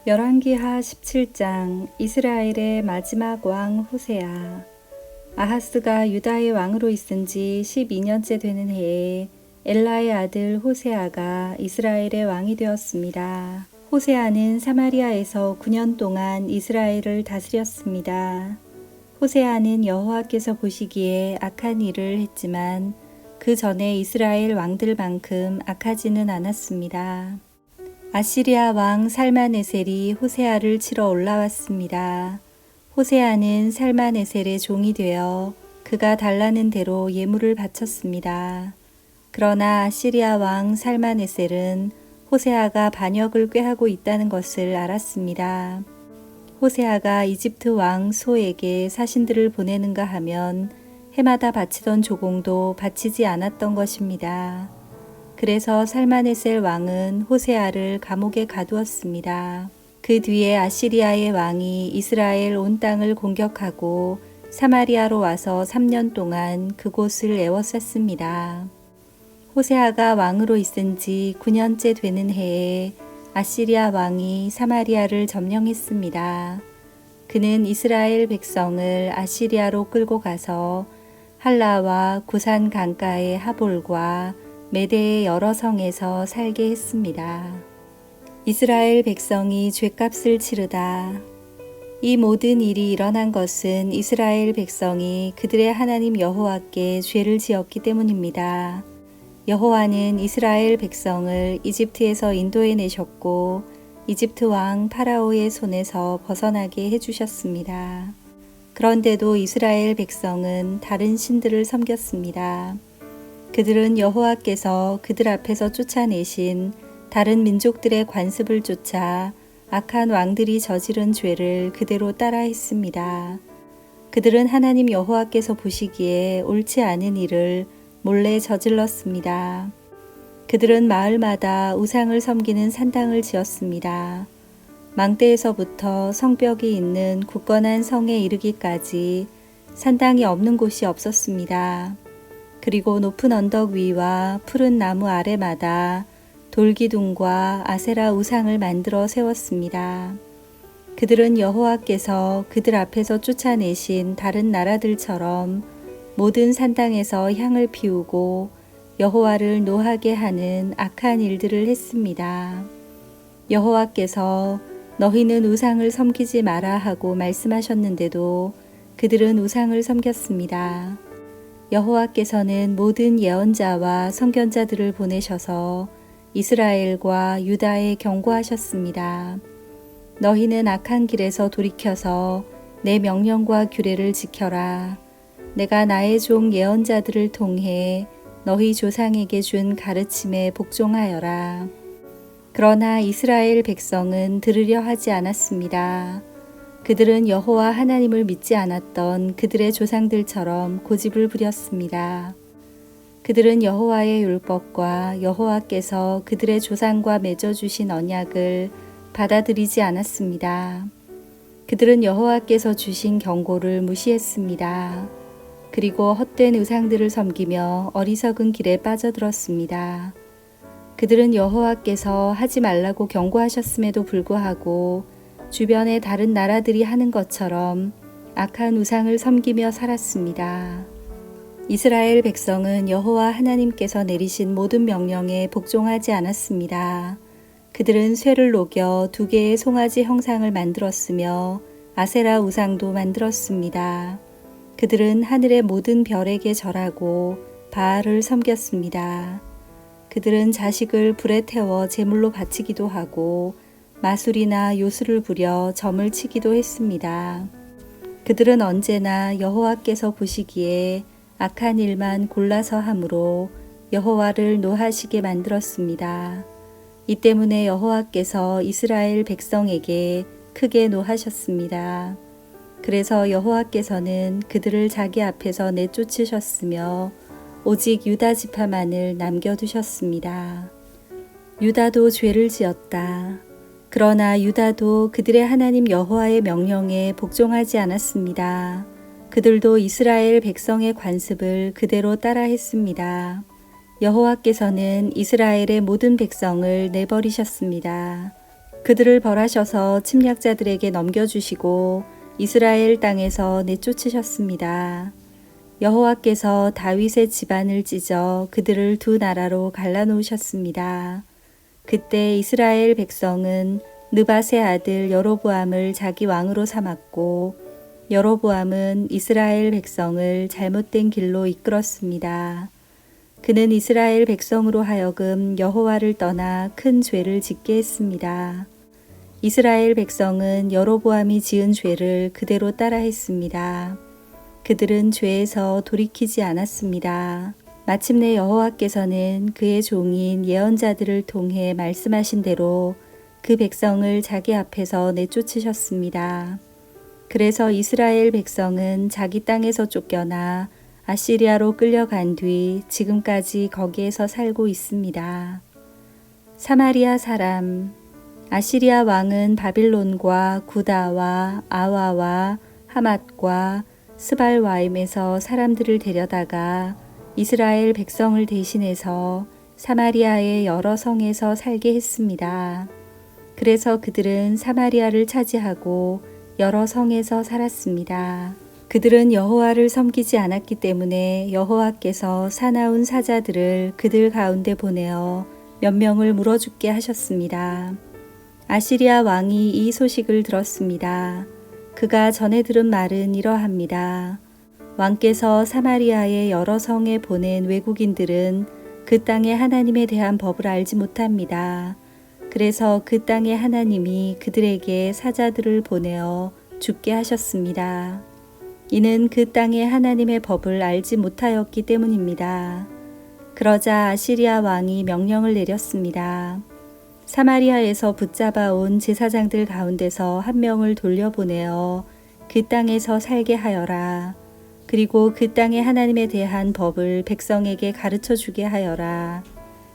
열왕기하 17장. 이스라엘의 마지막 왕 호세아. 아하스가 유다의 왕으로 있은 지 12년째 되는 해에 엘라의 아들 호세아가 이스라엘의 왕이 되었습니다. 호세아는 사마리아에서 9년 동안 이스라엘을 다스렸습니다. 호세아는 여호와께서 보시기에 악한 일을 했지만 그 전에 이스라엘 왕들만큼 악하지는 않았습니다. 아시리아 왕 살마네셀이 호세아를 치러 올라왔습니다. 호세아는 살마네셀의 종이 되어 그가 달라는 대로 예물을 바쳤습니다. 그러나 아시리아 왕 살마네셀은 호세아가 반역을 꾀하고 있다는 것을 알았습니다. 호세아가 이집트 왕 소에게 사신들을 보내는가 하면 해마다 바치던 조공도 바치지 않았던 것입니다. 그래서 살마네셀 왕은 호세아를 감옥에 가두었습니다. 그 뒤에 아시리아의 왕이 이스라엘 온 땅을 공격하고 사마리아로 와서 3년 동안 그곳을 에워쌌습니다. 호세아가 왕으로 있은 지 9년째 되는 해에 아시리아 왕이 사마리아를 점령했습니다. 그는 이스라엘 백성을 아시리아로 끌고 가서 할라와 구산 강가의 하볼과 메대의 여러 성에서 살게 했습니다. 이스라엘 백성이 죗값을 치르다. 이 모든 일이 일어난 것은 이스라엘 백성이 그들의 하나님 여호와께 죄를 지었기 때문입니다. 여호와는 이스라엘 백성을 이집트에서 인도해 내셨고 이집트 왕 파라오의 손에서 벗어나게 해주셨습니다. 그런데도 이스라엘 백성은 다른 신들을 섬겼습니다. 그들은 여호와께서 그들 앞에서 쫓아내신 다른 민족들의 관습을 쫓아 악한 왕들이 저지른 죄를 그대로 따라했습니다. 그들은 하나님 여호와께서 보시기에 옳지 않은 일을 몰래 저질렀습니다. 그들은 마을마다 우상을 섬기는 산당을 지었습니다. 망대에서부터 성벽이 있는 굳건한 성에 이르기까지 산당이 없는 곳이 없었습니다. 그리고 높은 언덕 위와 푸른 나무 아래마다 돌기둥과 아세라 우상을 만들어 세웠습니다. 그들은 여호와께서 그들 앞에서 쫓아내신 다른 나라들처럼 모든 산당에서 향을 피우고 여호와를 노하게 하는 악한 일들을 했습니다. 여호와께서 너희는 우상을 섬기지 마라 하고 말씀하셨는데도 그들은 우상을 섬겼습니다. 여호와께서는 모든 예언자와 선견자들을 보내셔서 이스라엘과 유다에 경고하셨습니다. 너희는 악한 길에서 돌이켜서 내 명령과 규례를 지켜라. 내가 나의 종 예언자들을 통해 너희 조상에게 준 가르침에 복종하여라. 그러나 이스라엘 백성은 들으려 하지 않았습니다. 그들은 여호와 하나님을 믿지 않았던 그들의 조상들처럼 고집을 부렸습니다. 그들은 여호와의 율법과 여호와께서 그들의 조상과 맺어주신 언약을 받아들이지 않았습니다. 그들은 여호와께서 주신 경고를 무시했습니다. 그리고 헛된 우상들을 섬기며 어리석은 길에 빠져들었습니다. 그들은 여호와께서 하지 말라고 경고하셨음에도 불구하고 주변의 다른 나라들이 하는 것처럼 악한 우상을 섬기며 살았습니다. 이스라엘 백성은 여호와 하나님께서 내리신 모든 명령에 복종하지 않았습니다. 그들은 쇠를 녹여 2개의 송아지 형상을 만들었으며 아세라 우상도 만들었습니다. 그들은 하늘의 모든 별에게 절하고 바알을 섬겼습니다. 그들은 자식을 불에 태워 제물로 바치기도 하고 마술이나 요술을 부려 점을 치기도 했습니다. 그들은 언제나 여호와께서 보시기에 악한 일만 골라서 함으로 여호와를 노하시게 만들었습니다. 이 때문에 여호와께서 이스라엘 백성에게 크게 노하셨습니다. 그래서 여호와께서는 그들을 자기 앞에서 내쫓으셨으며 오직 유다 지파만을 남겨두셨습니다. 유다도 죄를 지었다. 그러나 유다도 그들의 하나님 여호와의 명령에 복종하지 않았습니다. 그들도 이스라엘 백성의 관습을 그대로 따라했습니다. 여호와께서는 이스라엘의 모든 백성을 내버리셨습니다. 그들을 벌하셔서 침략자들에게 넘겨주시고 이스라엘 땅에서 내쫓으셨습니다. 여호와께서 다윗의 집안을 찢어 그들을 두 나라로 갈라놓으셨습니다. 그때 이스라엘 백성은 느밧의 아들 여로보암을 자기 왕으로 삼았고 여로보암은 이스라엘 백성을 잘못된 길로 이끌었습니다. 그는 이스라엘 백성으로 하여금 여호와를 떠나 큰 죄를 짓게 했습니다. 이스라엘 백성은 여로보암이 지은 죄를 그대로 따라했습니다. 그들은 죄에서 돌이키지 않았습니다. 마침내 여호와께서는 그의 종인 예언자들을 통해 말씀하신 대로 그 백성을 자기 앞에서 내쫓으셨습니다. 그래서 이스라엘 백성은 자기 땅에서 쫓겨나 아시리아로 끌려간 뒤 지금까지 거기에서 살고 있습니다. 사마리아 사람. 아시리아 왕은 바빌론과 구다와 아와와 하맛과 스발와임에서 사람들을 데려다가 이스라엘 백성을 대신해서 사마리아의 여러 성에서 살게 했습니다. 그래서 그들은 사마리아를 차지하고 여러 성에서 살았습니다. 그들은 여호와를 섬기지 않았기 때문에 여호와께서 사나운 사자들을 그들 가운데 보내어 몇 명을 물어 죽게 하셨습니다. 아시리아 왕이 이 소식을 들었습니다. 그가 전에 들은 말은 이러합니다. 왕께서 사마리아의 여러 성에 보낸 외국인들은 그 땅의 하나님에 대한 법을 알지 못합니다. 그래서 그 땅의 하나님이 그들에게 사자들을 보내어 죽게 하셨습니다. 이는 그 땅의 하나님의 법을 알지 못하였기 때문입니다. 그러자 아시리아 왕이 명령을 내렸습니다. 사마리아에서 붙잡아온 제사장들 가운데서 한 명을 돌려보내어 그 땅에서 살게 하여라. 그리고 그 땅의 하나님에 대한 법을 백성에게 가르쳐 주게 하여라.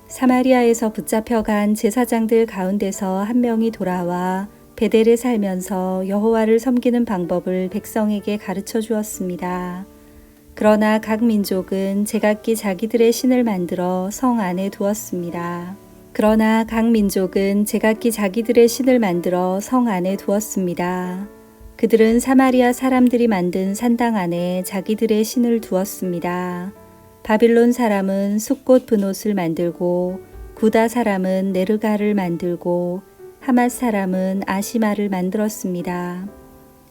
사마리아에서 붙잡혀간 제사장들 가운데서 한 명이 돌아와 베델에 살면서 여호와를 섬기는 방법을 백성에게 가르쳐 주었습니다. 그러나 각 민족은 제각기 자기들의 신을 만들어 성 안에 두었습니다. 그들은 사마리아 사람들이 만든 산당 안에 자기들의 신을 두었습니다. 바빌론 사람은 숫꽃 분옷을 만들고 구다 사람은 네르가를 만들고 하맛 사람은 아시마를 만들었습니다.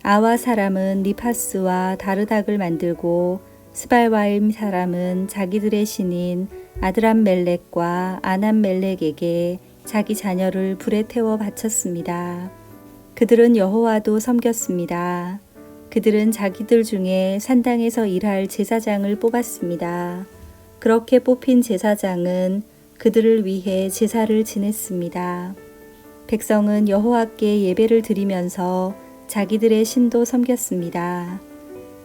아와 사람은 리파스와 다르닥을 만들고 스발와임 사람은 자기들의 신인 아드람멜렉과 아남멜렉에게 자기 자녀를 불에 태워 바쳤습니다. 그들은 여호와도 섬겼습니다. 그들은 자기들 중에 산당에서 일할 제사장을 뽑았습니다. 그렇게 뽑힌 제사장은 그들을 위해 제사를 지냈습니다. 백성은 여호와께 예배를 드리면서 자기들의 신도 섬겼습니다.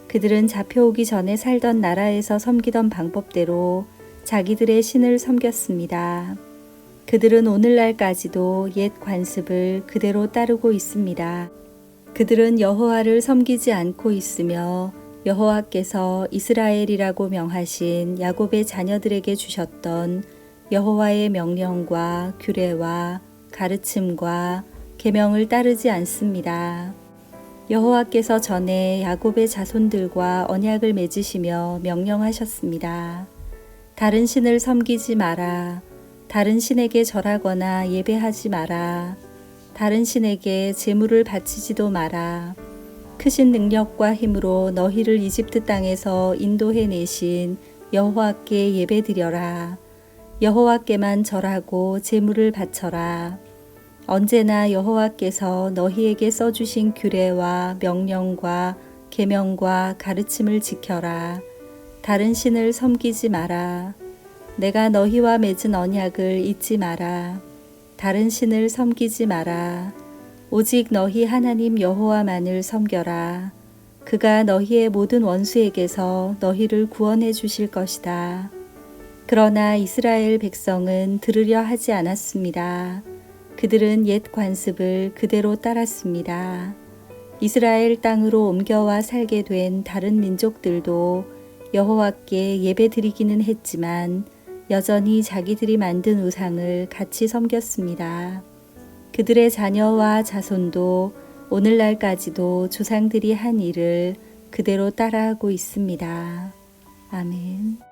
그들은 잡혀오기 전에 살던 나라에서 섬기던 방법대로 자기들의 신을 섬겼습니다. 그들은 오늘날까지도 옛 관습을 그대로 따르고 있습니다. 그들은 여호와를 섬기지 않고 있으며 여호와께서 이스라엘이라고 명하신 야곱의 자녀들에게 주셨던 여호와의 명령과 규례와 가르침과 계명을 따르지 않습니다. 여호와께서 전에 야곱의 자손들과 언약을 맺으시며 명령하셨습니다. 다른 신을 섬기지 마라. 다른 신에게 절하거나 예배하지 마라. 다른 신에게 제물을 바치지도 마라. 크신 능력과 힘으로 너희를 이집트 땅에서 인도해 내신 여호와께 예배드려라. 여호와께만 절하고 제물을 바쳐라. 언제나 여호와께서 너희에게 써주신 규례와 명령과 계명과 가르침을 지켜라. 다른 신을 섬기지 마라. 내가 너희와 맺은 언약을 잊지 마라. 다른 신을 섬기지 마라. 오직 너희 하나님 여호와만을 섬겨라. 그가 너희의 모든 원수에게서 너희를 구원해 주실 것이다. 그러나 이스라엘 백성은 들으려 하지 않았습니다. 그들은 옛 관습을 그대로 따랐습니다. 이스라엘 땅으로 옮겨와 살게 된 다른 민족들도 여호와께 예배드리기는 했지만 여전히 자기들이 만든 우상을 같이 섬겼습니다. 그들의 자녀와 자손도 오늘날까지도 조상들이 한 일을 그대로 따라하고 있습니다. 아멘.